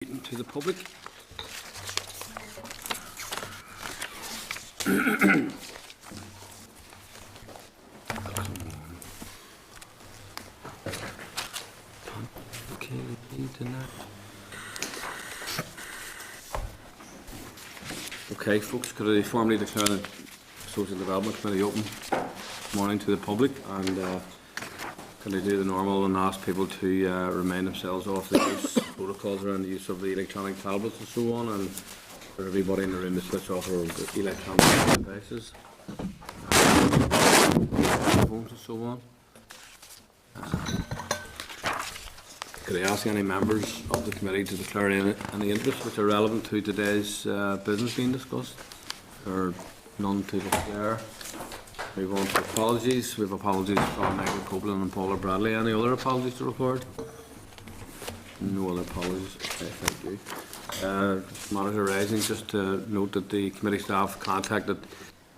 To the public. Okay, folks, could I formally declare the Social Development Committee open this morning to the public, and can I do the normal and ask people to remind themselves of the use protocols around the use of the electronic tablets and so on, and for everybody in the room to switch off their electronic devices, phones and so on. Could I ask any members of the committee to declare any interests which are relevant to today's business being discussed? Or none to declare? Move on to apologies. We have apologies from Michael Copeland and Paula Bradley. Any other apologies to record? No other apologies. Okay, thank you. Matters arising, just to note that the committee staff contacted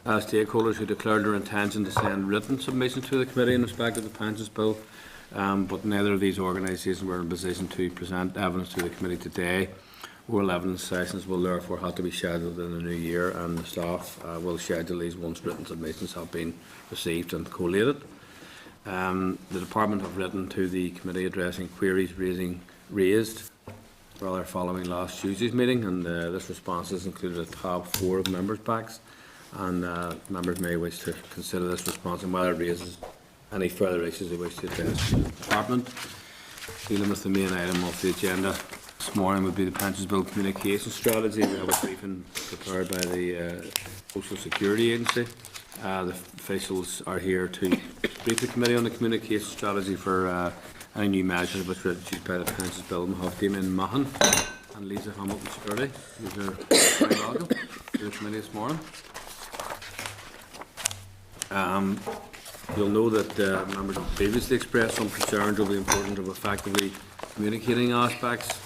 stakeholders who declared their intention to send written submissions to the committee in respect of the pensions bill, but neither of these organisations were in a position to present evidence to the committee today. Oral evidence sessions will therefore have to be scheduled in the new year, and the staff will schedule these once written submissions have been received and collated. The department have written to the committee addressing queries raised following last Tuesday's meeting, and this response has included a tab 4 of members' packs, and members may wish to consider this response and whether it raises any further issues they wish to address to the department. Dealing with the main item of the agenda this morning would be the Pensions Bill Communication Strategy. We have a briefing prepared by the Social Security Agency. The officials are here to brief the committee on the communication strategy for any new measures which were introduced by the Pensions Bill. We have Damien Mahan and Lisa Hamilton Security. These are very welcome to the committee this morning. You'll know that members have previously expressed some concerns over the importance of effectively communicating aspects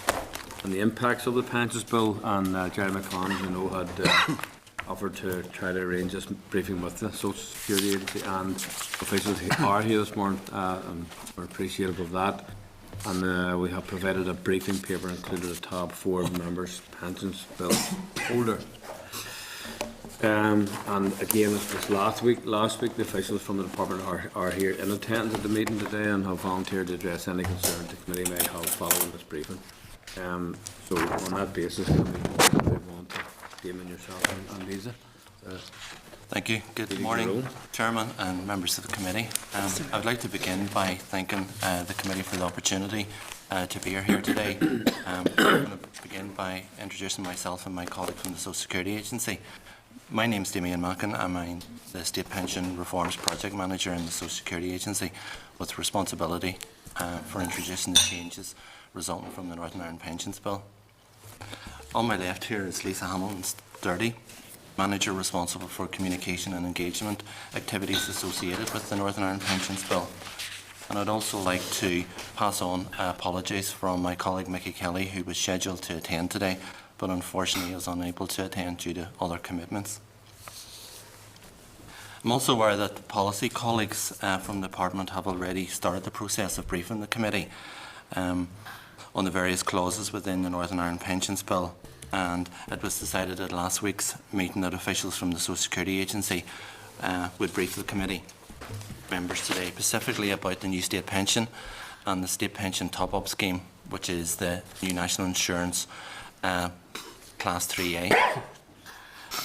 and the impacts of the Pensions Bill, and Jerry McCann, as you know, had offered to try to arrange this briefing with the Social Security Agency, and officials who are here this morning, and we're appreciative of that. And we have provided a briefing paper included a tab 4 of members' pensions bill holder. And again, this was last week, the officials from the department are here in attendance at the meeting today and have volunteered to address any concerns the committee may have following this briefing. So on that basis, can we move on to Damien, yourself, and Lisa? Thank you. Good morning, Chairman and members of the committee. I would like to begin by thanking the committee for the opportunity to be here today. I'm going to begin by introducing myself and my colleague from the Social Security Agency. My name is Damien Mahan. I'm the State Pension Reforms Project Manager in the Social Security Agency, with responsibility for introducing the changes resulting from the Northern Ireland Pensions Bill. On my left here is Lisa Hamilton Sturdy, Manager responsible for communication and engagement activities associated with the Northern Ireland Pensions Bill. And I'd also like to pass on apologies from my colleague Mickey Kelly, who was scheduled to attend today, but unfortunately is unable to attend due to other commitments. I'm also aware that the policy colleagues from the department have already started the process of briefing the committee on the various clauses within the Northern Ireland Pensions Bill, and it was decided at last week's meeting that officials from the Social Security Agency would brief the committee members today specifically about the new state pension and the state pension top-up scheme, which is the new national insurance Class 3A.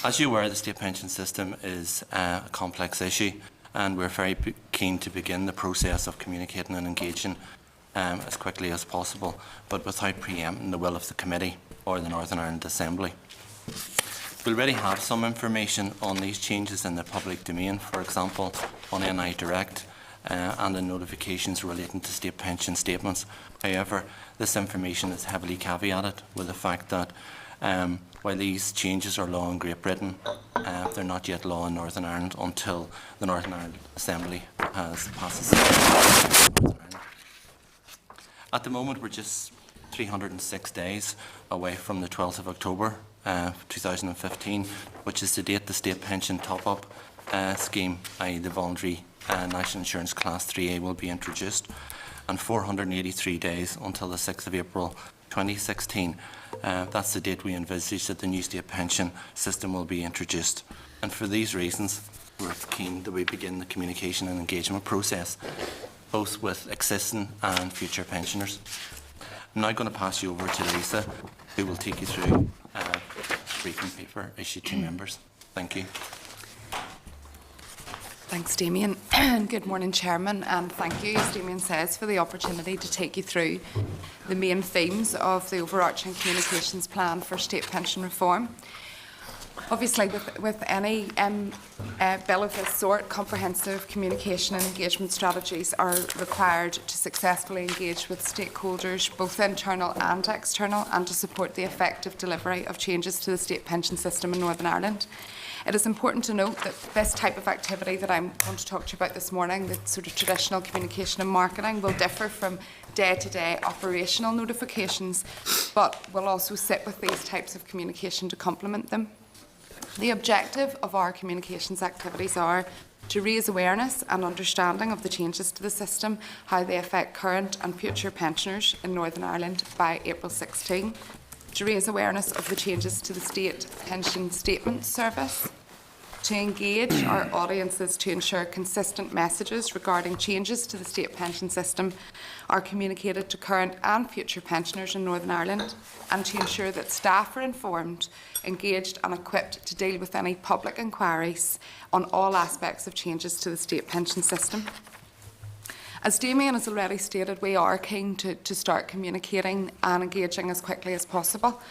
As you are aware, the state pension system is a complex issue, and we're very keen to begin the process of communicating and engaging as quickly as possible, but without preempting the will of the committee or the Northern Ireland Assembly. We already have some information on these changes in the public domain, for example on NI Direct and in notifications relating to state pension statements. However, this information is heavily caveated with the fact that while these changes are law in Great Britain, they're not yet law in Northern Ireland until the Northern Ireland Assembly has passed it. At the moment, we're just 306 days away from the 12th of October 2015, which is the date the state pension top-up scheme, i.e. the voluntary National Insurance Class 3A, will be introduced, and 483 days until the 6th of April 2016, That's the date we envisage that the new state pension system will be introduced. And for these reasons, we're keen that we begin the communication and engagement process, both with existing and future pensioners. I'm now going to pass you over to Lisa, who will take you through a briefing paper issued to members. Thank you. Thanks, Damien. Good morning, Chairman, and thank you, as Damien says, for the opportunity to take you through the main themes of the overarching communications plan for state pension reform. Obviously, with any bill of this sort, comprehensive communication and engagement strategies are required to successfully engage with stakeholders, both internal and external, and to support the effective delivery of changes to the state pension system in Northern Ireland. It is important to note that this type of activity that I'm going to talk to you about this morning, the sort of traditional communication and marketing, will differ from day-to-day operational notifications, but will also sit with these types of communication to complement them. The objective of our communications activities are to raise awareness and understanding of the changes to the system, how they affect current and future pensioners in Northern Ireland by April 16, to raise awareness of the changes to the State Pension Statement Service, to engage our audiences to ensure consistent messages regarding changes to the state pension system are communicated to current and future pensioners in Northern Ireland, and to ensure that staff are informed, engaged and equipped to deal with any public inquiries on all aspects of changes to the state pension system. As Damien has already stated, we are keen to start communicating and engaging as quickly as possible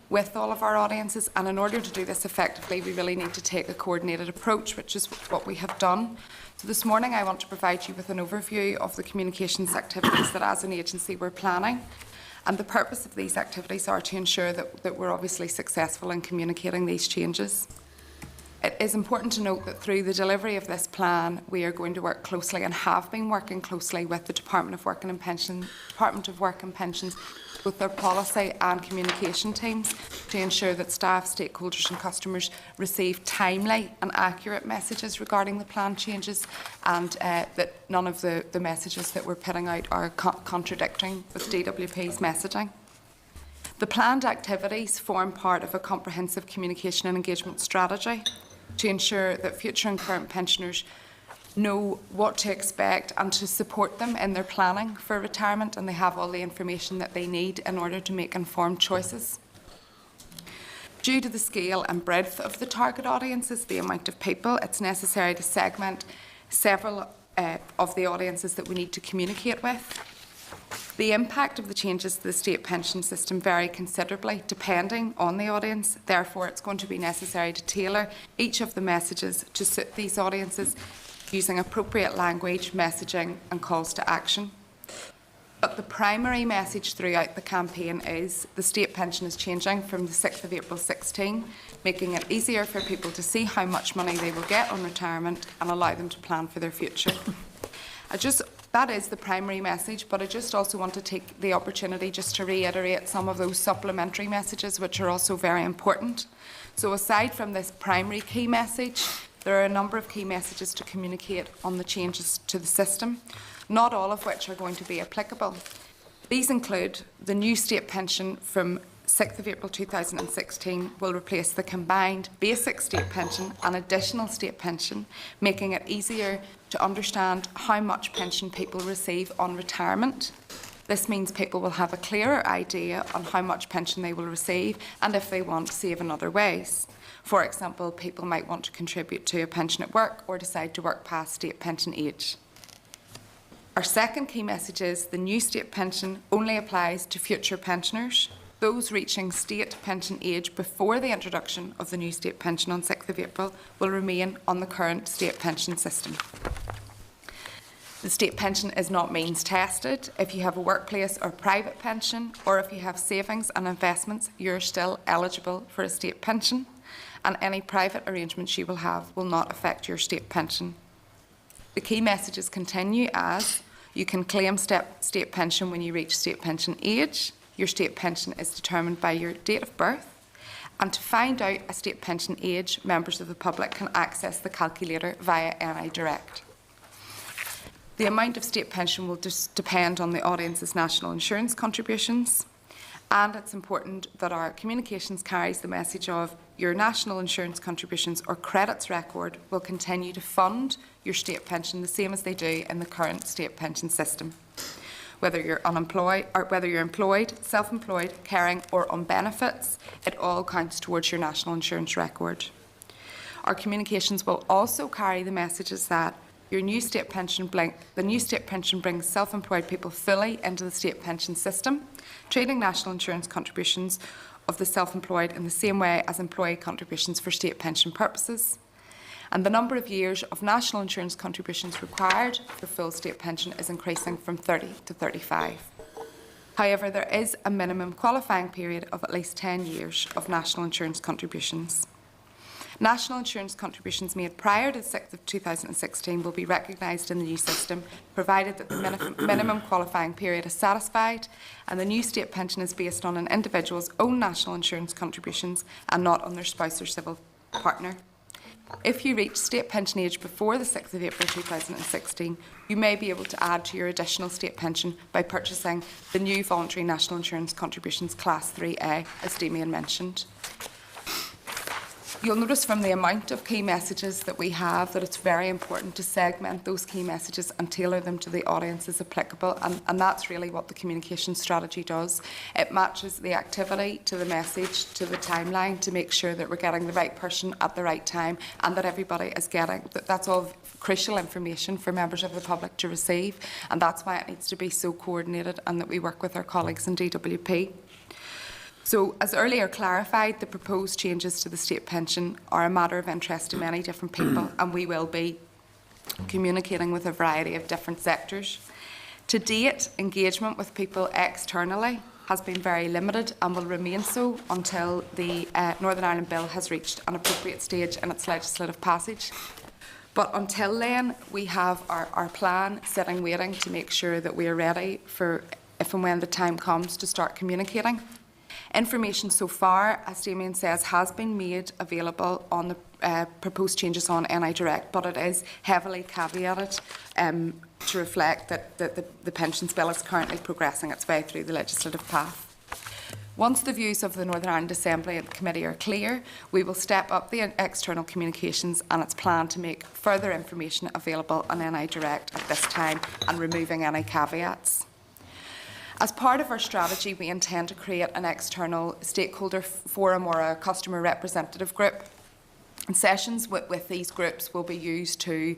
with all of our audiences, and in order to do this effectively, we really need to take a coordinated approach, which is what we have done. So this morning I want to provide you with an overview of the communications activities that as an agency we're planning. And the purpose of these activities are to ensure that we're obviously successful in communicating these changes. It is important to note that through the delivery of this plan, we are going to work closely and have been working closely with the Department of Work and Pensions, both their policy and communication teams, to ensure that staff, stakeholders and customers receive timely and accurate messages regarding the plan changes, and that none of the messages that we're putting out are contradicting with DWP's messaging. The planned activities form part of a comprehensive communication and engagement strategy to ensure that future and current pensioners know what to expect and to support them in their planning for retirement, and they have all the information that they need in order to make informed choices. Due to the scale and breadth of the target audiences, the amount of people, it's necessary to segment several of the audiences that we need to communicate with. The impact of the changes to the state pension system vary considerably depending on the audience. Therefore, it's going to be necessary to tailor each of the messages to suit these audiences using appropriate language, messaging and calls to action. But the primary message throughout the campaign is the state pension is changing from the 6th of April 16, making it easier for people to see how much money they will get on retirement and allow them to plan for their future. That is the primary message, but I just also want to take the opportunity just to reiterate some of those supplementary messages which are also very important. So aside from this primary key message, there are a number of key messages to communicate on the changes to the system, not all of which are going to be applicable. These include the new state pension from 6th of April 2016 will replace the combined basic state pension and additional state pension, making it easier to understand how much pension people receive on retirement. This means people will have a clearer idea on how much pension they will receive and if they want to save in other ways. For example, people might want to contribute to a pension at work or decide to work past state pension age. Our second key message is the new state pension only applies to future pensioners. Those reaching state pension age before the introduction of the new state pension on 6th of April will remain on the current state pension system. The state pension is not means tested. If you have a workplace or private pension, or if you have savings and investments, you're still eligible for a state pension, and any private arrangements you will have will not affect your state pension. The key messages continue as you can claim state pension when you reach state pension age. Your state pension is determined by your date of birth, and to find out a state pension age, members of the public can access the calculator via NI Direct. The amount of state pension will just depend on the audience's national insurance contributions, And it's important that our communications carries the message of your national insurance contributions or credits record will continue to fund your state pension the same as they do in the current state pension system. Whether you're unemployed or whether you're employed, self-employed, caring or on benefits, it all counts towards your national insurance record. Our communications will also carry the messages that the new state pension brings self-employed people fully into the state pension system, treating national insurance contributions of the self-employed in the same way as employee contributions for state pension purposes. And the number of years of national insurance contributions required for full state pension is increasing from 30 to 35. However, there is a minimum qualifying period of at least 10 years of national insurance contributions. National insurance contributions made prior to the 6th of 2016 will be recognised in the new system, provided that the minimum qualifying period is satisfied and the new state pension is based on an individual's own national insurance contributions and not on their spouse or civil partner. If you reach state pension age before the 6th of April 2016, you may be able to add to your additional state pension by purchasing the new voluntary national insurance contributions Class 3A, as Damien mentioned. You'll notice from the amount of key messages that we have that it's very important to segment those key messages and tailor them to the audiences applicable, and that's really what the communication strategy does. It matches the activity to the message, to the timeline, to make sure that we're getting the right person at the right time and that everybody is getting that's all crucial information for members of the public to receive, and that's why it needs to be so coordinated and that we work with our colleagues in DWP. So, as earlier clarified, the proposed changes to the state pension are a matter of interest to many different people, and we will be communicating with a variety of different sectors. To date, engagement with people externally has been very limited and will remain so until the Northern Ireland Bill has reached an appropriate stage in its legislative passage. But until then, we have our plan sitting waiting to make sure that we are ready for if and when the time comes to start communicating. Information so far, as Damien says, has been made available on the proposed changes on NI Direct, but it is heavily caveated to reflect that the Pensions Bill is currently progressing its way through the legislative path. Once the views of the Northern Ireland Assembly and the Committee are clear, we will step up the external communications, and it's planned to make further information available on NI Direct at this time and removing any caveats. As part of our strategy, we intend to create an external stakeholder forum or a customer representative group. And sessions with these groups will be used to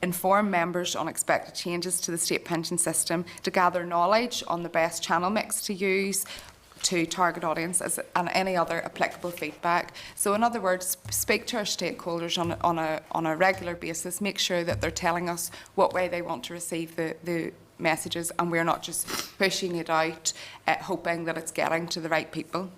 inform members on expected changes to the state pension system, to gather knowledge on the best channel mix to use, to target audiences and any other applicable feedback. So in other words, speak to our stakeholders on a regular basis, make sure that they're telling us what way they want to receive the messages, and we're not just pushing it out hoping that it's getting to the right people.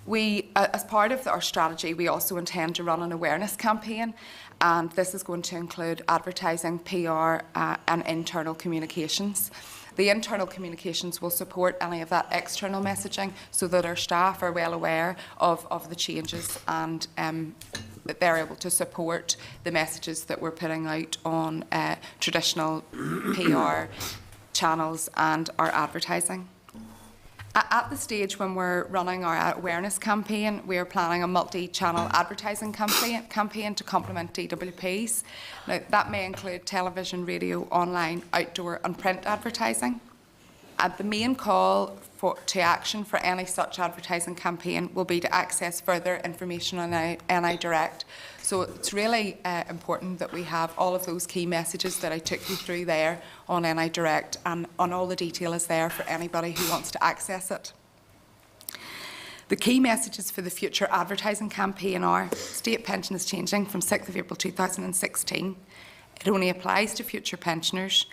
We, as part of our strategy, we also intend to run an awareness campaign, and this is going to include advertising, PR and internal communications. The internal communications will support any of that external messaging so that our staff are well aware of the changes and that they're able to support the messages that we're putting out on traditional PR channels and our advertising. At the stage when we're running our awareness campaign, we are planning a multi-channel advertising campaign to complement DWP's. Now, that may include television, radio, online, outdoor and print advertising. And the main call to action for any such advertising campaign will be to access further information on NI Direct. So it's really important that we have all of those key messages that I took you through there on NI Direct, and on all the detail is there for anybody who wants to access it. The key messages for the future advertising campaign are: state pension is changing from 6th of April 2016. It only applies to future pensioners.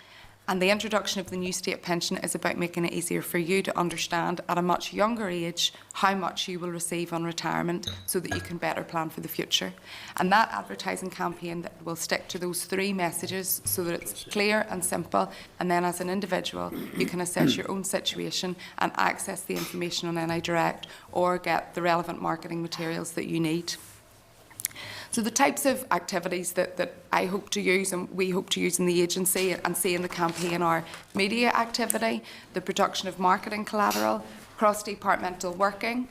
And the introduction of the new state pension is about making it easier for you to understand at a much younger age how much you will receive on retirement so that you can better plan for the future. And that advertising campaign will stick to those three messages so that it's clear and simple, and then as an individual you can assess your own situation and access the information on NI Direct or get the relevant marketing materials that you need. So the types of activities that I hope to use and we hope to use in the agency and see in the campaign are media activity, the production of marketing collateral, cross-departmental working,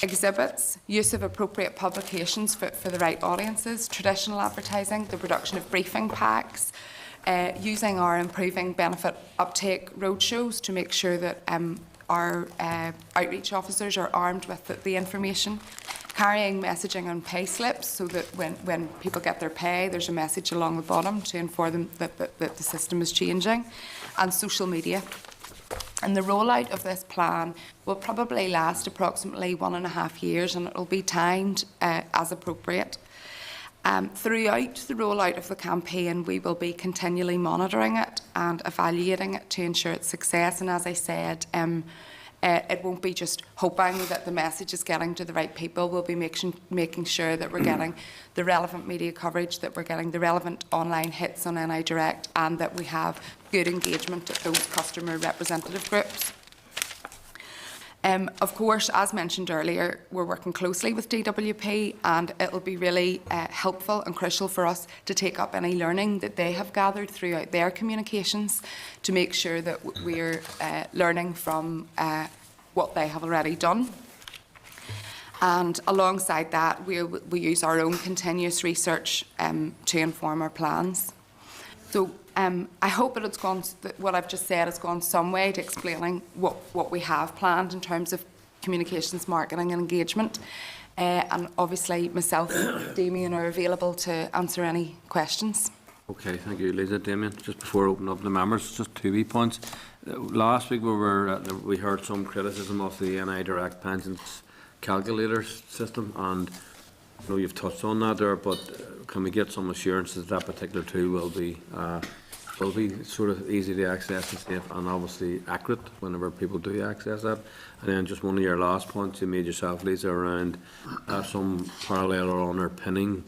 exhibits, use of appropriate publications for the right audiences, traditional advertising, the production of briefing packs, using our improving benefit uptake roadshows to make sure that our outreach officers are armed with the information, carrying messaging on pay slips so that when people get their pay, there's a message along the bottom to inform them that the system is changing, and social media. And the rollout of this plan will probably last approximately 1.5 years, and it will be timed as appropriate. Throughout the rollout of the campaign, we will be continually monitoring it and evaluating it to ensure its success. And as I said, it won't be just hoping that the message is getting to the right people. We'll be making sure that we're getting the relevant media coverage, that we're getting the relevant online hits on NI Direct, and that we have good engagement at those customer representative groups. Of course, as mentioned earlier, we're working closely with DWP, and it'll be really helpful and crucial for us to take up any learning that they have gathered throughout their communications to make sure that we're learning from what they have already done. And alongside that, we use our own continuous research to inform our plans. So I hope that what I've just said has gone some way to explaining what we have planned in terms of communications, marketing and engagement. And obviously myself and Damien are available to answer any questions. Okay, thank you, Lisa. Damien, just before opening up the members, just 2 wee points. Last week we heard some criticism of the NI Direct pensions calculator system, and I know you've touched on that there, but can we get some assurances that particular tool will be sort of easy to access and safe and obviously accurate whenever people do access that? And then just one of your last points you made yourself, Lisa, around some parallel or underpinning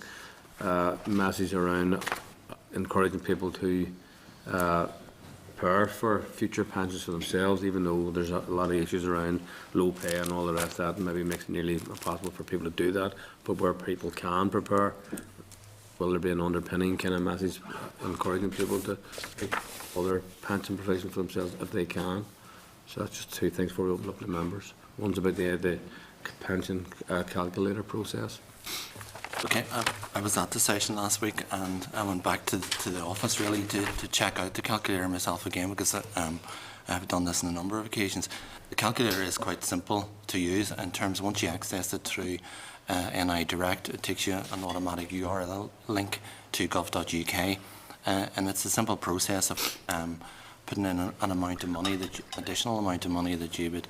message around encouraging people to prepare for future pensions for themselves, even though there's a lot of issues around low pay and all the rest of that, and maybe makes it nearly impossible for people to do that. But where people can prepare, will there be an underpinning kind of message encouraging people to take other pension provision for themselves if they can? So that's just 2 things before we open up the members. One's about the pension calculator process. Okay, I was at the session last week, and I went back to the office really to check out the calculator myself again, because I have done this on a number of occasions. The calculator is quite simple to use in terms of once you access it through NI Direct, it takes you an automatic URL link to gov.uk, and it's a simple process of putting in an amount of money, additional amount of money that you would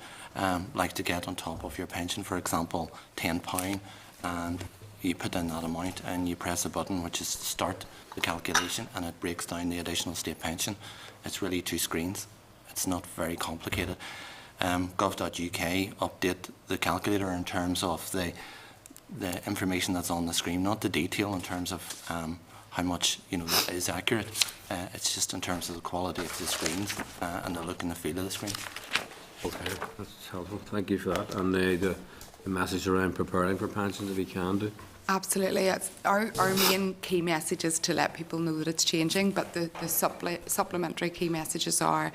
like to get on top of your pension, for example, £10, and you put in that amount and you press a button which is start the calculation, and it breaks down the additional state pension. It's really 2 screens. It's not very complicated. Gov.uk update the calculator in terms of the information that's on the screen, not the detail in terms of how much that is accurate. It's just in terms of the quality of the screens and the look and the feel of the screen. Okay, that's helpful. Thank you for that. And the message around preparing for pensions, if you can do. Absolutely. Our main key message is to let people know that it's changing, but the supplementary key messages are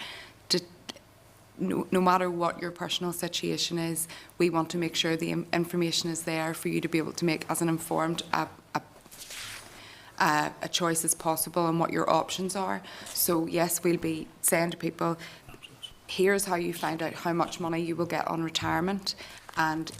no matter what your personal situation is, we want to make sure the information is there for you to be able to make as an informed a choice as possible and what your options are. So yes, we'll be saying to people, here's how you find out how much money you will get on retirement, and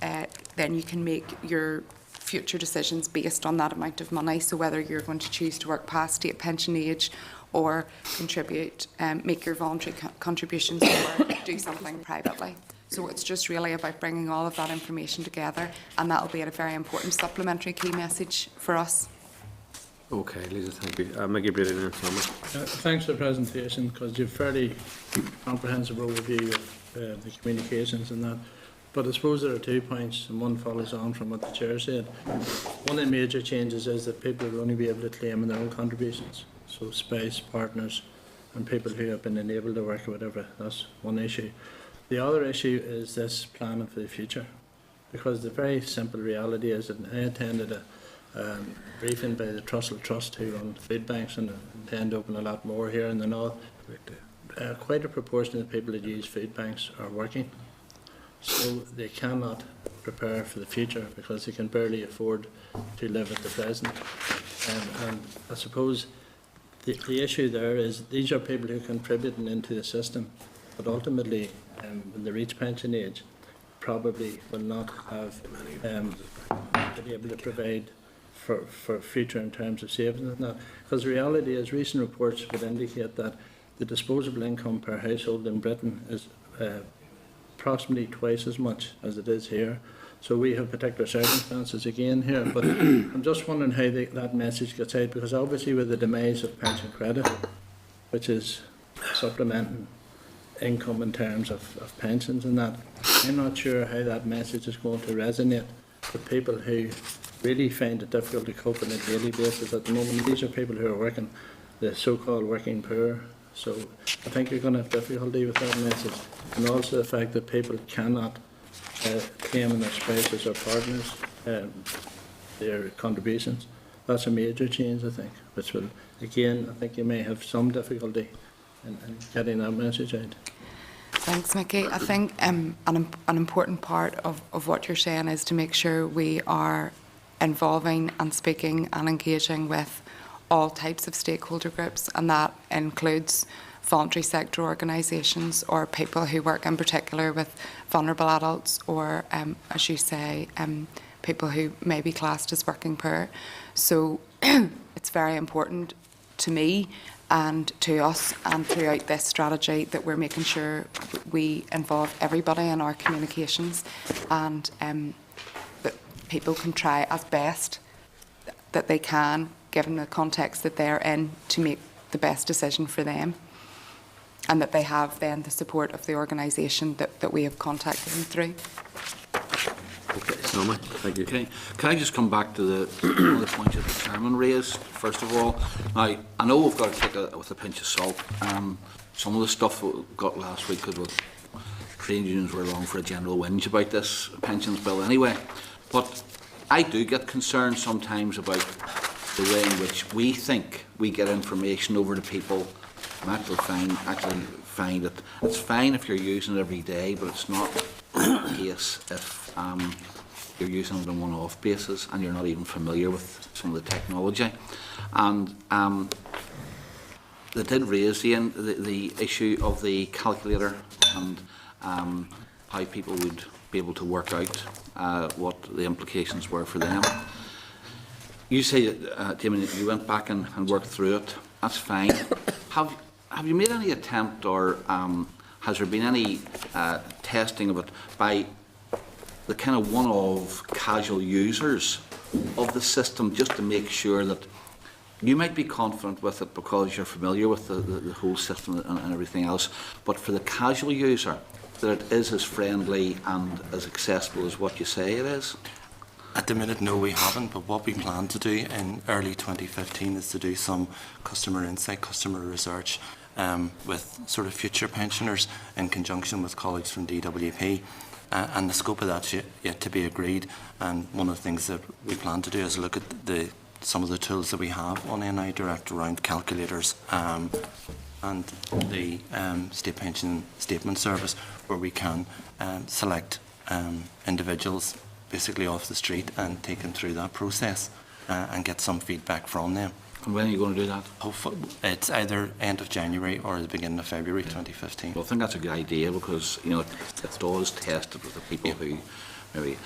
then you can make your future decisions based on that amount of money. So whether you're going to choose to work past state pension age, or contribute, make your voluntary contributions, or do something privately. So it's just really about bringing all of that information together, and that will be a very important supplementary key message for us. Okay, Lisa, thank you. Maggie Brady and Thomas. Thanks for the presentation, because you've fairly comprehensive overview of the communications and that. But I suppose there are 2 points, and one follows on from what the Chair said. One of the major changes is that people will only be able to claim on their own contributions. So spouse, partners, and people who have been enabled to work or whatever. That's one issue. The other issue is this planning for the future, because the very simple reality is that I attended a briefing by the Trussell Trust, who run food banks and intend to open a lot more here in the north. Quite a proportion of the people that use food banks are working, so they cannot prepare for the future because they can barely afford to live at the present. And I suppose the issue there is these are people who are contributing into the system, but ultimately, when they reach pension age, probably will not have to be able to provide for future in terms of savings and that. Because the reality is, recent reports would indicate that the disposable income per household in Britain is approximately twice as much as it is here. So we have particular circumstances again here, but I'm just wondering how that message gets out, because obviously with the demise of pension credit, which is supplementing income in terms of pensions and that, I'm not sure how that message is going to resonate with people who really find it difficult to cope on a daily basis at the moment. These are people who are working, the so-called working poor. So I think you're going to have difficulty with that message, and also the fact that people cannot claim on their spouses or partners their contributions. That's a major change, I think, which will, again, I think you may have some difficulty in getting that message out. Thanks, Mickey. I think an important part of what you're saying is to make sure we are involving and speaking and engaging with all types of stakeholder groups, and that includes voluntary sector organisations or people who work in particular with vulnerable adults, or, as you say, people who may be classed as working poor. So it's very important to me and to us and throughout this strategy that we're making sure we involve everybody in our communications, and that people can try as best that they can, given the context that they're in, to make the best decision for them, and that they have then the support of the organisation that we have contacted them through. Okay, Selma, thank you. Okay. Can I just come back to one of the points that the chairman raised, first of all? Now, I know we've got to take it with a pinch of salt. Some of the stuff we got last week, because trade unions were along for a general whinge about this pensions bill anyway. But I do get concerned sometimes about the way in which we think we get information over to people. I actually find that it's fine if you're using it every day, but it's not the case if you're using it on a one-off basis and you're not even familiar with some of the technology. And they did raise the issue of the calculator and how people would be able to work out what the implications were for them. You say, Damien, you went back and worked through it. That's fine. Have you made any attempt, or has there been any testing of it by the kind of one-off casual users of the system, just to make sure that you might be confident with it because you're familiar with the whole system and everything else, but for the casual user, that it is as friendly and as accessible as what you say it is? At the minute, no, we haven't, but what we plan to do in early 2015 is to do some customer insight, customer research with sort of future pensioners in conjunction with colleagues from DWP. And the scope of that's yet to be agreed. And one of the things that we plan to do is look at some of the tools that we have on NI Direct around calculators and the state pension statement service, where we can select individuals basically off the street and take them through that process and get some feedback from them. And when are you going to do that? Hopefully, it's either end of January or the beginning of February 2015. Well, I think that's a good idea, because it does test it with the people who maybe.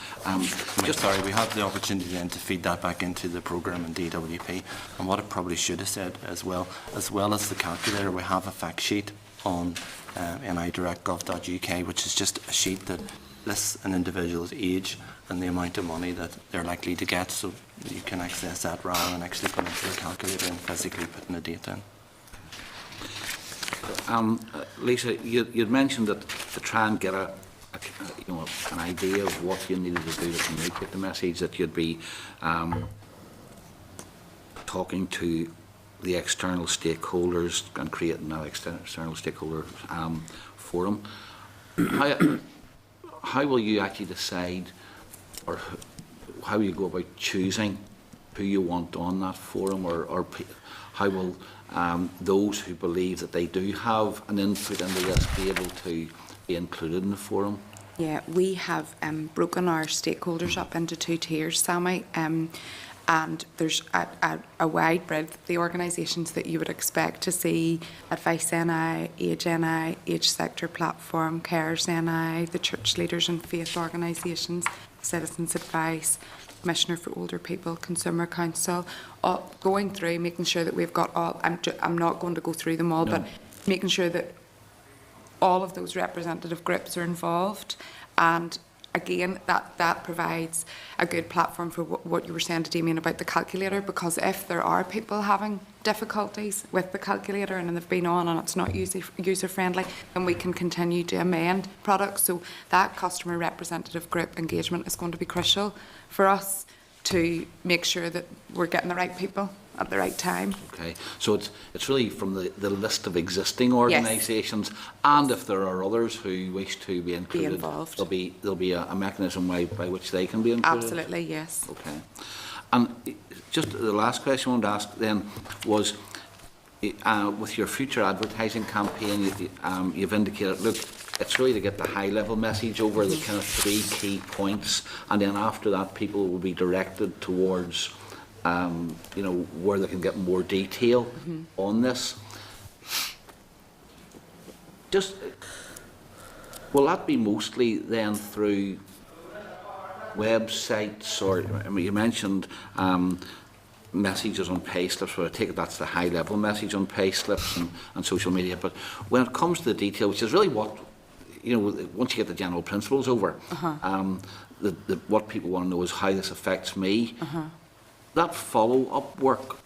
Sorry, we have the opportunity then to feed that back into the programme in DWP. And what I probably should have said as well as the calculator, we have a fact sheet on nidirect.gov.uk, which is just a sheet that lists an individual's age and the amount of money that they're likely to get, so you can access that rather than actually going into the calculator and physically putting the data in. Lisa, you'd mentioned that to try and get an idea of what you needed to do to communicate the message, that you'd be talking to the external stakeholders and creating that external stakeholder forum. How will you actually decide, or how will you go about choosing who you want on that forum, or how will those who believe that they do have an input into this be able to be included in the forum? Yeah, we have broken our stakeholders up into 2 tiers, Sammy, and there's a wide breadth of the organisations that you would expect to see: Advice NI, Age NI, Age Sector Platform, Cares NI, the Church Leaders and Faith Organisations, Citizens Advice, Commissioner for Older People, Consumer Council, all going through, making sure that we've got all. I'm not going to go through them all, No. but making sure that all of those representative groups are involved, and again that provides a good platform for what you were saying to Damien about the calculator, because if there are people having difficulties with the calculator and they've been on and it's not user friendly, then we can continue to amend products. So that customer representative group engagement is going to be crucial for us to make sure that we're getting the right people at the right time. Okay, so it's really from the list of existing organisations, and if there are others who wish to be included, involved. there'll be a mechanism by which they can be included. Absolutely, yes. Okay, and just the last question I wanted to ask then was, with your future advertising campaign, you've indicated, look, it's really to get the high-level message over, the kind of 3 key points, and then after that people will be directed towards you know, where they can get more detail on this. Just, will that be mostly then through websites, or I mean, you mentioned messages on payslips, but I take it that's the high-level message on payslips and social media. But when it comes to the detail, which is really what, you know, once you get the general principles over, what people want to know is how this affects me. That follow-up work,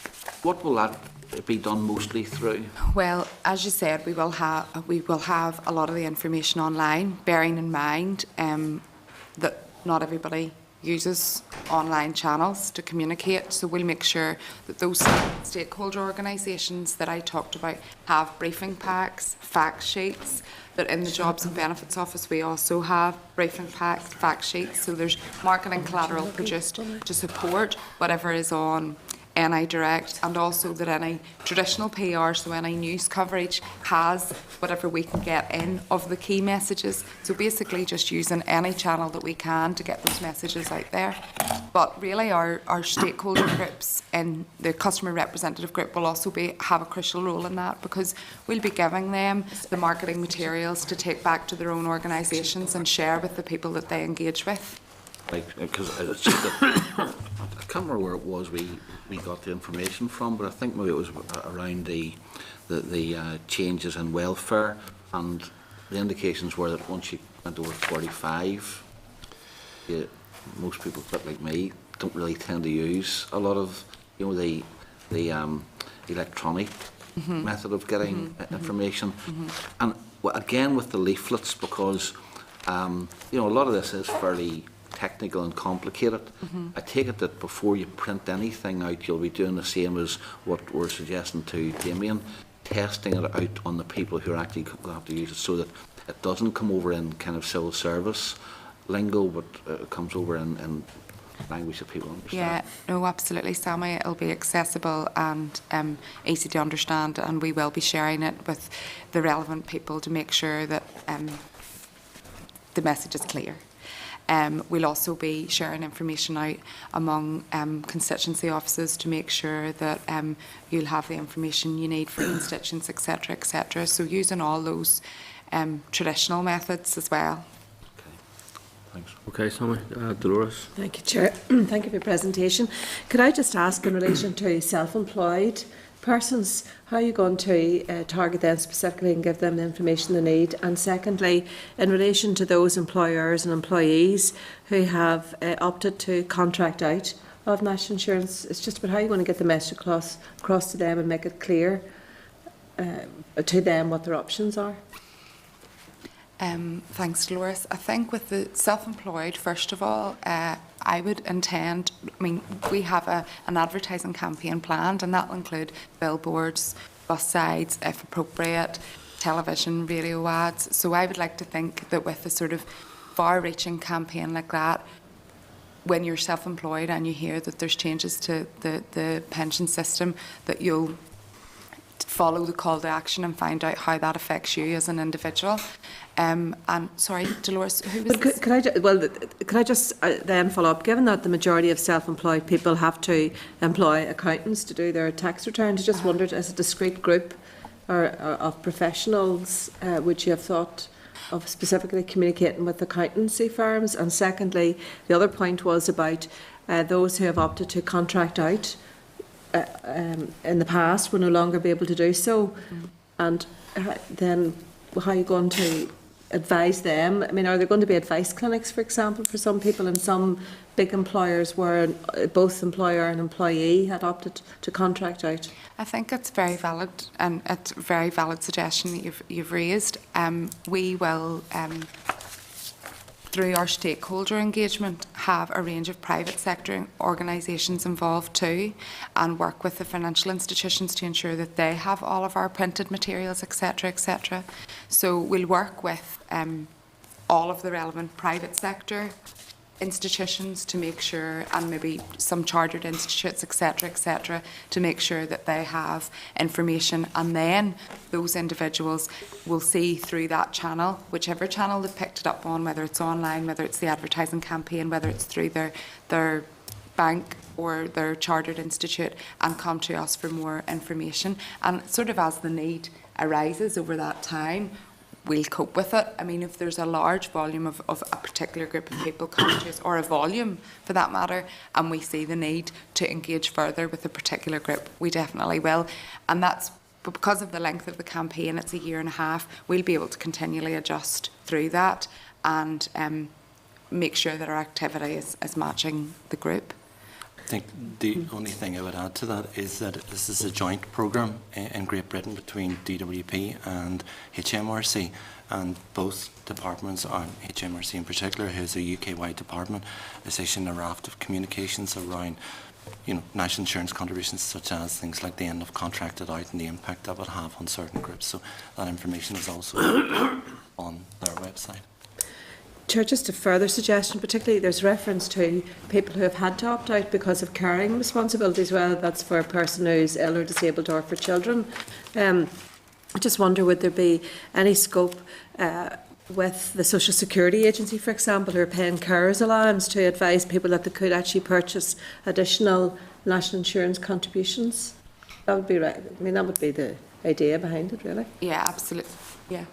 what will that be done mostly through? Well, as you said, we will have a lot of the information online, bearing in mind that not everybody uses online channels to communicate. So we'll make sure that those stakeholder organisations that I talked about have briefing packs, fact sheets, that in the Jobs and Benefits Office we also have briefing packs, fact sheets. So there's marketing collateral produced to support whatever is on NI Direct, and also that any traditional PR, so any news coverage, has whatever we can get in of the key messages. So basically just using any channel that we can to get those messages out there. But really our stakeholder groups and the customer representative group will also have a crucial role in that, because we'll be giving them the marketing materials to take back to their own organisations and share with the people that they engage with. Like, because it's just that, I can't remember where it was we got the information from, but I think maybe it was around the changes in welfare, and the indications were that once you went over 45, most people, a bit like me, don't really tend to use a lot of, you know, the electronic method of getting information, and again with the leaflets, because you know, a lot of this is fairly technical and complicated. I take it that before you print anything out, you'll be doing the same as what we're suggesting to Damien, testing it out on the people who are actually going to have to use it, so that it doesn't come over in kind of civil service lingo, but it comes over in language that people understand. Yeah, no, absolutely, Sammy. It'll be accessible and easy to understand, and we will be sharing it with the relevant people to make sure that the message is clear. We'll also be sharing information out among constituency offices to make sure that you'll have the information you need for constituents, etc., etc. So using all those traditional methods as well. Thanks. Okay, Sammy. Dolores. Thank you, Chair. Thank you for your presentation. Could I just ask, in relation to self-employed persons, how are you going to target them specifically and give them the information they need? And secondly, in relation to those employers and employees who have opted to contract out of national insurance, it's just about how you're going to get the message across to them and make it clear to them what their options are. Thanks, Dolores. I think with the self-employed, first of all, I would intend, I mean, we have an advertising campaign planned, and that will include billboards, bus sides, if appropriate, television, radio ads. So I would like to think that with a sort of far-reaching campaign like that, when you're self-employed and you hear that there's changes to the pension system, that you'll follow the call to action and find out how that affects you as an individual. And sorry, Dolores, who was this? Could I just then follow up? Given that the majority of self-employed people have to employ accountants to do their tax returns, I just wondered, as a discrete group or of professionals, would you have thought of specifically communicating with accountancy firms? And secondly, the other point was about those who have opted to contract out in the past will no longer be able to do so. And then how are you going to advise them? I mean, are there going to be advice clinics, for example, for some people in some big employers where both employer and employee had opted to contract out? I think it's very valid, and it's a very valid suggestion that you've raised. We will, through our stakeholder engagement, have a range of private sector organisations involved too, and work with the financial institutions to ensure that they have all of our printed materials, etc., etc. So we'll work with all of the relevant private sector institutions to make sure, and maybe some chartered institutes, etc., to make sure that they have information, and then those individuals will see through that channel, whichever channel they've picked it up on, whether it's online, whether it's the advertising campaign, whether it's through their bank or their chartered institute, and come to us for more information. And sort of as the need arises over that time, we'll cope with it. I mean, if there's a large volume of a particular group of people coming to us, or a volume for that matter, and we see the need to engage further with a particular group, we definitely will. And that's because of the length of the campaign, it's a year and a half, we'll be able to continually adjust through that and make sure that our activity is matching the group. I think the only thing I would add to that is that this is a joint programme in Great Britain between DWP and HMRC, and both departments, and HMRC in particular, who is a UK-wide department, is issuing a raft of communications around, you know, national insurance contributions, such as things like the end of contracted out and the impact that would have on certain groups. So that information is also on their website. Chair, just a further suggestion, particularly there's reference to people who have had to opt out because of caring responsibilities, whether that's for a person who's ill or disabled or for children. I just wonder, would there be any scope with the Social Security Agency, for example, who are paying carers allowance, to advise people that they could actually purchase additional national insurance contributions? That would be right. I mean, that would be the idea behind it, really. Yeah, absolutely. Yeah.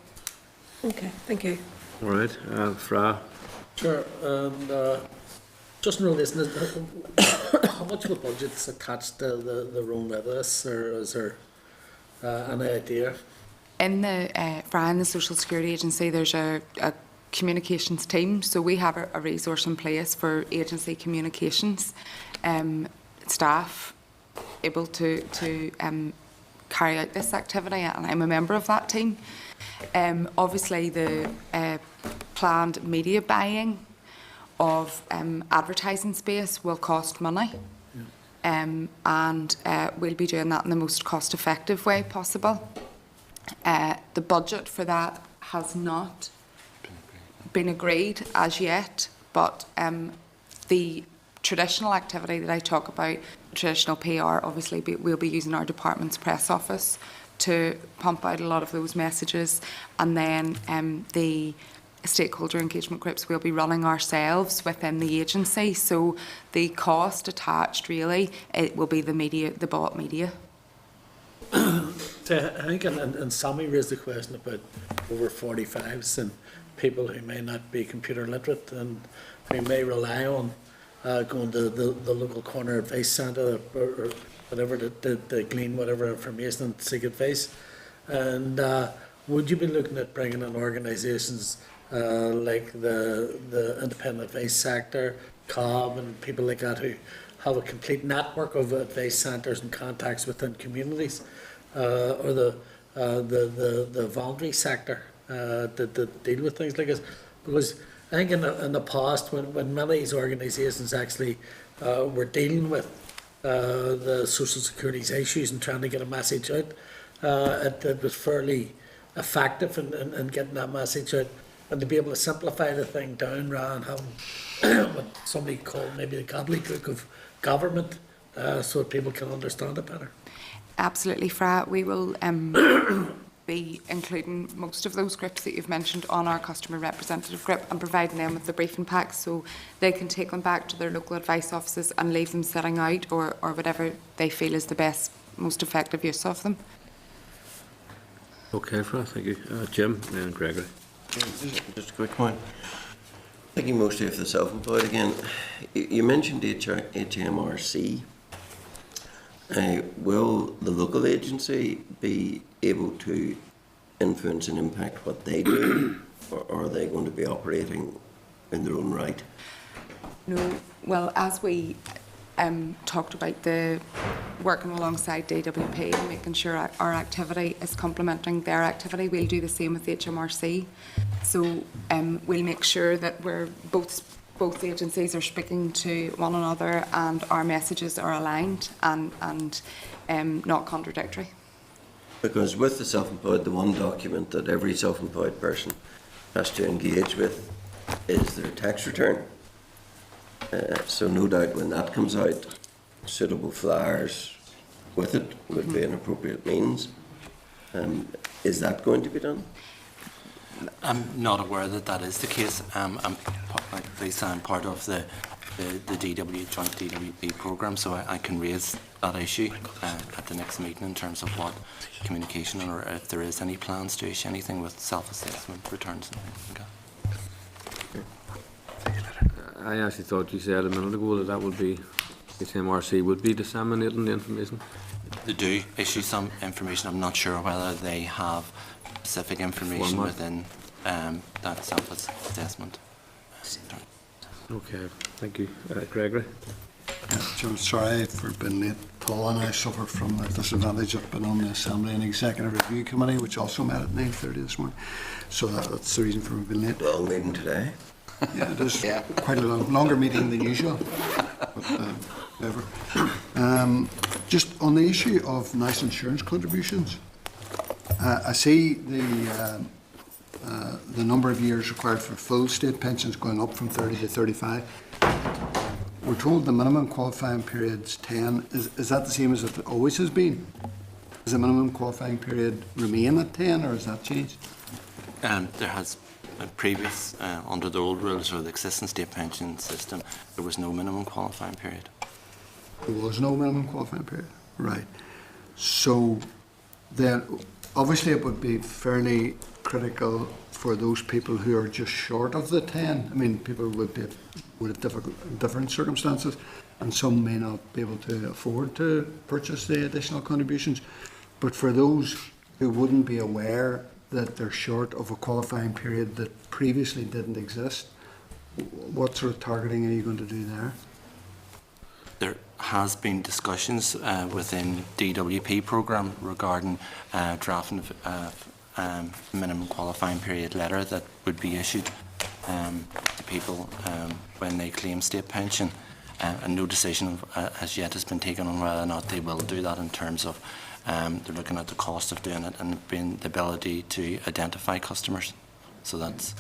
Okay, thank you. All right, Fra. Sure, and just in relation, how much of a budget is attached to the room with this, or is there an idea? In the Brian, the Social Security Agency, there's a communications team, so we have a resource in place for agency communications, staff able to carry out this activity, and I'm a member of that team. Obviously, the planned media buying of advertising space will cost money, and we'll be doing that in the most cost-effective way possible. The budget for that has not been agreed as yet, but the traditional activity that I talk about, traditional PR, obviously we'll be using our department's press office to pump out a lot of those messages, and then the stakeholder engagement groups we'll be running ourselves within the agency. So the cost attached, really, it will be the media, the bought media. So I think, and Sammy raised the question about over 45s and people who may not be computer literate and who may rely on going to the local corner advice centre or whatever to glean whatever information and seek advice. And would you be looking at bringing in organisations like the independent advice sector, COB, and people like that who have a complete network of advice centres and contacts within communities, or the voluntary sector that deal with things like this? Because I think in the past, when many of these organisations actually were dealing with the social security's issues and trying to get a message out, it was fairly effective in getting that message out, and to be able to simplify the thing down rather than having what somebody called maybe the gobbledygook of government, so that people can understand it better. Absolutely, Fra. We will be including most of those groups that you've mentioned on our customer representative group and providing them with the briefing packs so they can take them back to their local advice offices and leave them sitting out or whatever they feel is the best, most effective use of them. Okay, Fra, thank you. Jim and Gregory. Just a quick one. Thinking mostly of the self-employed again. You mentioned HMRC. Will the local agency be able to influence and impact what they do, or are they going to be operating in their own right? No, well, as we talked about the working alongside DWP and making sure our activity is complementing their activity, we'll do the same with HMRC. So we'll make sure that we're both agencies are speaking to one another and our messages are aligned and not contradictory. Because with the self-employed, the one document that every self-employed person has to engage with is their tax return. So no doubt when that comes out, suitable flyers with it would be an appropriate means. Is that going to be done? I'm not aware that that is the case. I'm part of the joint DWP programme, so I can raise that issue at the next meeting in terms of what communication or if there is any plans to issue anything with self-assessment returns and things like that. I actually thought you said a minute ago that would be, HMRC would be disseminating the information. They do issue some information. I'm not sure whether they have specific information Format. within that self-assessment. Okay, thank you. Gregory? Jim, sorry for being late. Paul and I suffer from the disadvantage of being on the Assembly and Executive Review Committee, which also met at 9:30 this morning. So that's the reason for me being late. Long meeting today. Yeah, it is quite a longer meeting than usual. But, whatever. Just on the issue of nice insurance contributions, I see the number of years required for full state pensions going up from 30 to 35. We're told the minimum qualifying period's 10. Is that the same as it always has been? Does the minimum qualifying period remain at 10, or has that changed? There has previous, under the old rules or the existing state pension system, there was no minimum qualifying period. There was no minimum qualifying period. Right. So then, obviously, it would be fairly critical for those people who are just short of the 10. I mean, people would have different circumstances, and some may not be able to afford to purchase the additional contributions. But for those who wouldn't be aware that they're short of a qualifying period that previously didn't exist, what sort of targeting are you going to do there? There has been discussions within DWP programme regarding drafting of minimum qualifying period letter that would be issued to people when they claim state pension, and no decision as yet has been taken on whether or not they will do that in terms of they're looking at the cost of doing it and being the ability to identify customers. So that's...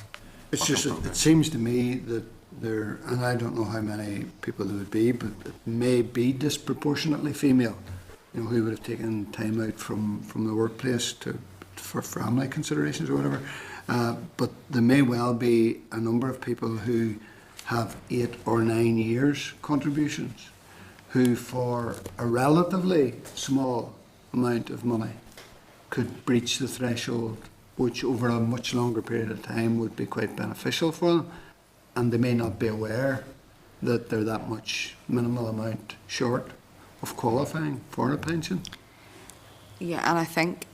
It's just, it seems to me that there, and I don't know how many people there would be, but it may be disproportionately female, you know, who would have taken time out from the workplace for family considerations or whatever. But there may well be a number of people who have 8 or 9 years contributions, who for a relatively small amount of money could breach the threshold, which over a much longer period of time would be quite beneficial for them, and they may not be aware that they're that much minimal amount short of qualifying for a pension. Yeah, and I think,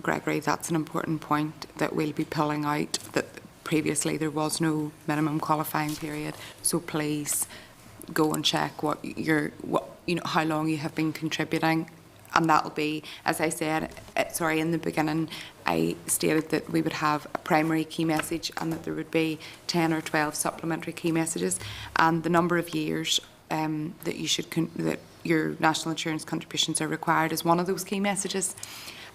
Gregory, that's an important point that we'll be pulling out, that previously there was no minimum qualifying period, so please go and check how long you have been contributing. And that'll be, as I said, in the beginning, I stated that we would have a primary key message and that there would be 10 or 12 supplementary key messages, and the number of years that your national insurance contributions are required is one of those key messages,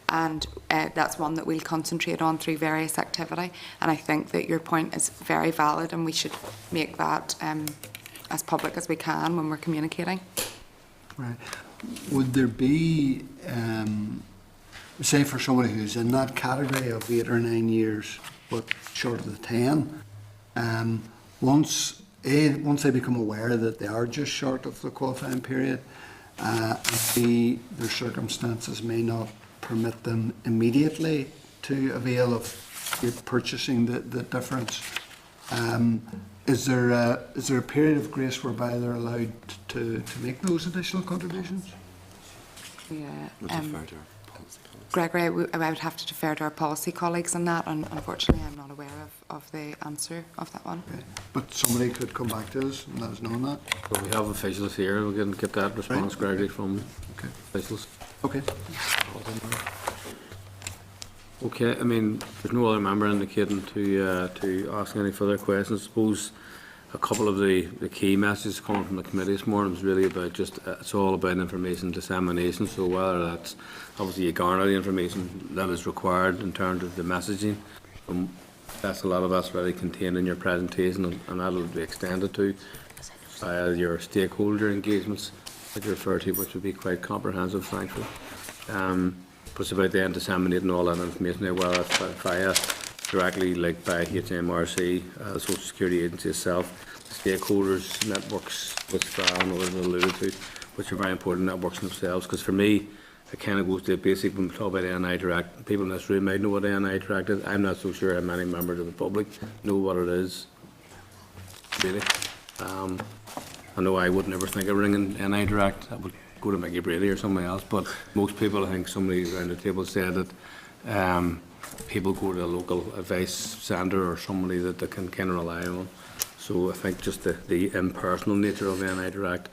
and that's one that we'll concentrate on through various activity. And I think that your point is very valid, and we should make that as public as we can when we're communicating. Right. would there be, say for somebody who's in that category of 8 or 9 years, but short of the 10, once they become aware that they are just short of the qualifying period, and B, their circumstances may not permit them immediately to avail of purchasing the difference, is there a period of grace whereby they're allowed to make those additional contributions? Yeah. Gregory, I would have to defer to our policy colleagues on that, and unfortunately I'm not aware of the answer of that one. Okay. But somebody could come back to us and let us know on that. So we have officials here, we can get that response, Right. Gregory, from Okay. officials. Okay. Okay, I mean, there's no other member indicating to ask any further questions. I suppose a couple of the key messages coming from the committee this morning was really about just, it's all about information dissemination. So whether that's, obviously you garner the information that is required in terms of the messaging. That's a lot of that's already contained in your presentation, and that will be extended to your stakeholder engagements that you refer to, which would be quite comprehensive, thankfully. But it's about then disseminating all that information, whether it's via directly, like by HMRC, the Social Security Agency itself, stakeholders, networks, which Fran alluded to, which are very important networks themselves. Because for me, it kind of goes to the basic when we talk about NI Direct. People in this room might know what NI Direct is. I'm not so sure how many members of the public know what it is, really. I know I would never think of ringing NI Direct. I would go to Mickey Brady or somebody else, but most people, I think somebody around the table said that people go to a local advice centre or somebody that they can kind of rely on. So I think just the impersonal nature of NI Direct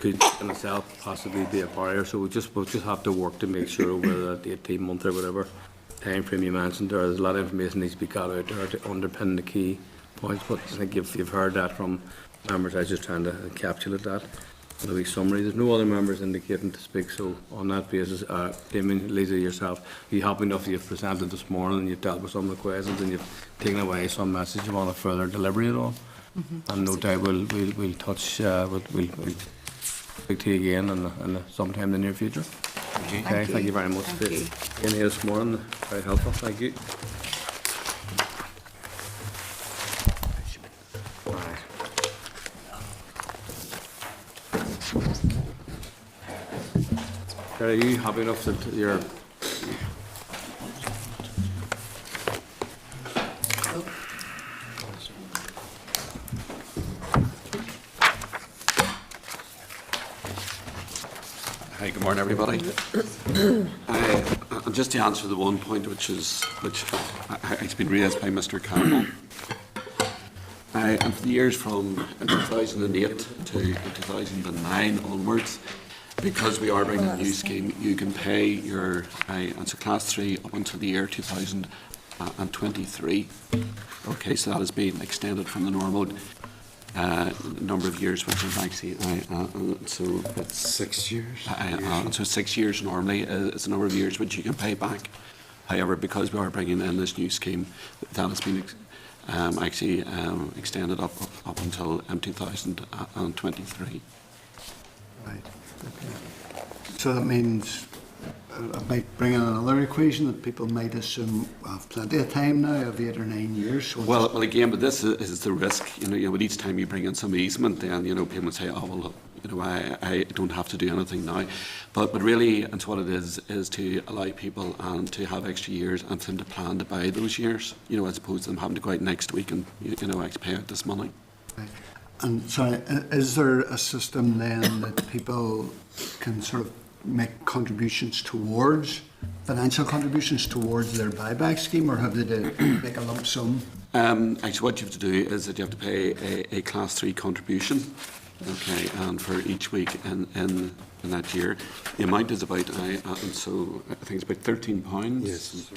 could in itself possibly be a barrier. So we'll just have to work to make sure over that 18-month or whatever time frame you mentioned there's a lot of information needs to be got out there to underpin the key points. But I think you've heard that from members. I was just trying to encapsulate that in a wee summary. There's no other members indicating to speak, so on that basis, Damien, Lisa, yourself, are you happy enough you've presented this morning and you've dealt with some of the questions and you've taken away some message you want a further delivery at all? And no doubt we'll touch, we'll speak to you again in sometime in the near future. Okay, thank you very much for being here this morning. Very helpful, thank you. Are you happy enough that you're... Hi, good morning, everybody. Just to answer the one point which has been raised by Mr. Campbell. And for the years from 2008 to 2009 onwards, because we are bringing a new scheme, you can pay your it's a Class 3 up until the year 2023. Okay, so that has been extended from the normal number of years, which is actually so it's 6 years. So 6 years normally is the number of years which you can pay back. However, because we are bringing in this new scheme, that has been extended up until 2023. Right. Okay. So that means it might bring in another equation that people might assume have plenty of time now, of 8 or 9 years. So well, again, but this is the risk. You know, with each time you bring in some easement, then people say, "Oh well, I don't have to do anything now." But really, and what it is to allow people and to have extra years and for them to plan to buy those years. As opposed to them having to go out next week and pay out this money. Right. And sorry, is there a system then that people can sort of make contributions towards, financial contributions towards their buyback scheme, or have they to make a lump sum? Actually, what you have to do is that you have to pay a Class 3 contribution, okay, and for each week in that year. The amount is about, so I think it's about £13. Yes.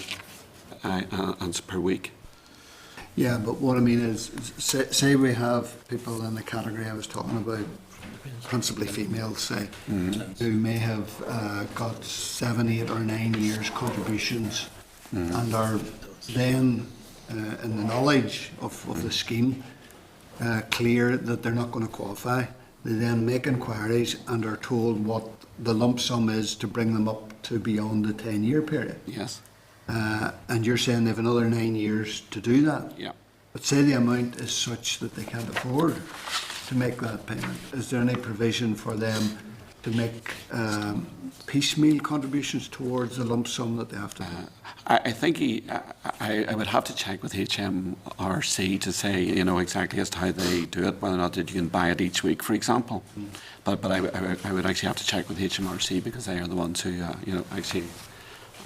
And per week. Yeah, but what I mean is, say we have people in the category I was talking about, principally females, say, who may have got 7, 8 or 9 years contributions and are then in the knowledge of the scheme clear that they're not going to qualify. they then make inquiries and are told what the lump sum is to bring them up to beyond the 10-year period. Yes. And you're saying they have another 9 years to do that. Yeah. But say the amount is such that they can't afford to make that payment. Is there any provision for them to make piecemeal contributions towards the lump sum that they have to do? I think I would have to check with HMRC to say, you know, exactly as to how they do it, whether or not that you can buy it each week, for example. But I would actually have to check with HMRC because they are the ones who, you know, actually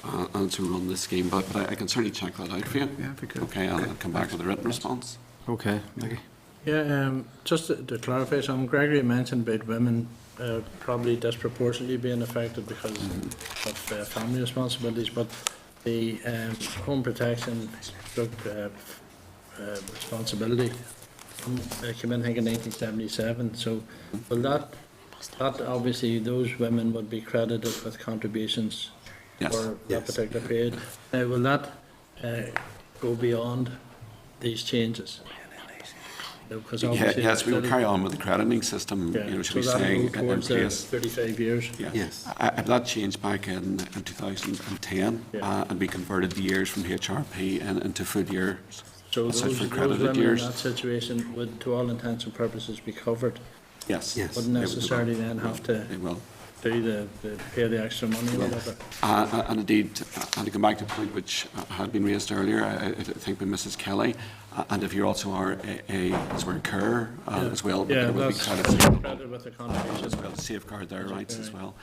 to run the scheme. But I can certainly check that out for you. Yeah, if you could. Okay, I'll come back with a written response. Okay, Mickey. Yeah, just to clarify something, Gregory mentioned about women probably disproportionately being affected because of family responsibilities, but the home protection responsibility came in, I think, in 1977. So will that obviously those women would be credited with contributions Yes. for that particular period. Now, will that go beyond these changes? Because obviously Yes, we will carry on with the crediting system, yeah, you know, should so be that'll saying go in towards the place. 35 years. Yeah. Yes. That changed back in 2010 Yeah. and we converted the years from HRP into full years. So That's those for women credited in years. that situation would, to all intents and purposes, be covered. Yes. Yes. Wouldn't necessarily then have to They will. do pay the extra money or whatever. And indeed, and to come back to the point which had been raised earlier, I think by Mrs. Kelly, and if you also are a carer as well, Yeah, there will be that's credit credited with the contribution. as well to safeguard their rights as okay. well.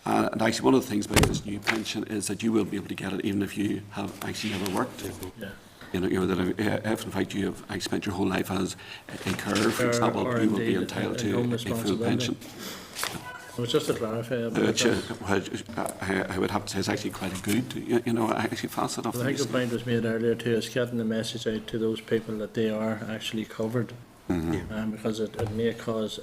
And actually, one of the things about this new pension is that you will be able to get it even if you have actually never worked. Yeah. You know that if in fact you have actually spent your whole life as a carer, for Or example, you will be indeed entitled a home to a full responsibility. pension. It was just to clarify about Which that. I would have to say is actually quite a good, you know, actually facet of I think the this. point was made earlier too, is getting the message out to those people that they are actually covered. Because it may cause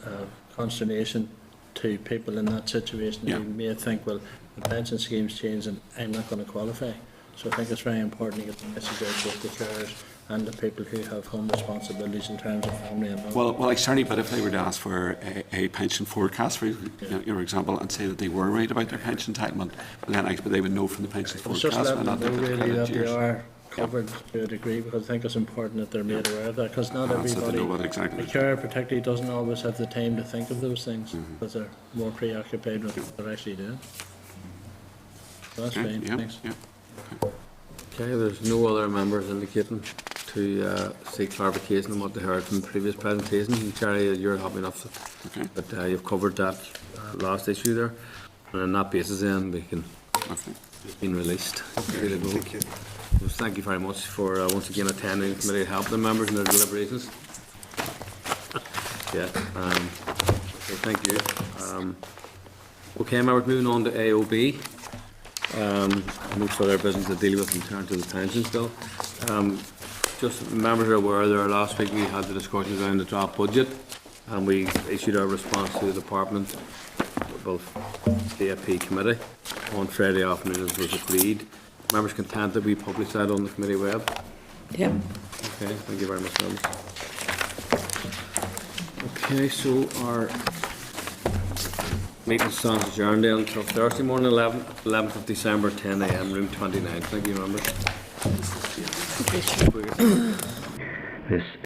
consternation to people in that situation Yeah. who may think, well, the pension scheme's changed and I'm not going to qualify. So I think it's very important to get the message out to the carers and the people who have home responsibilities in terms of family and all. Well, like certainly, but if they were to ask for a pension forecast, for example, and say that they were right about their pension entitlement, then actually they would know from the pension It's just forecast letting whether or them not know they've really got that credit they years. are covered to a degree, because I think it's important that they're made aware of that, because not So they everybody, know what exactly. the carer particularly doesn't always have the time to think of those things, because they're more preoccupied with what they're actually doing. So that's Okay, fine, yeah, thanks. yeah. Okay, there's no other members indicating to seek clarification on what they heard from the previous presentation. And Jerry, you're happy enough Okay. that you've covered that last issue there. And on that basis then we can, Okay. it's been released. Ready to go. Thank you. So thank you very much for once again attending the committee, helping the members in their deliberations. Yeah, so thank you. Okay, members, moving on to AOB. Amongst other business to deal with in terms of the pensions bill. Just members are aware there last week we had the discussions around the draft budget and we issued our response to the department, both the AP committee, on Friday afternoon as was agreed. Members content that we publish that on the committee web? Yeah. Okay, thank you very much, members. Okay, so our meeting stands adjourned until Thursday morning, 11th of December, 10 a.m, room 29. Thank you, members. This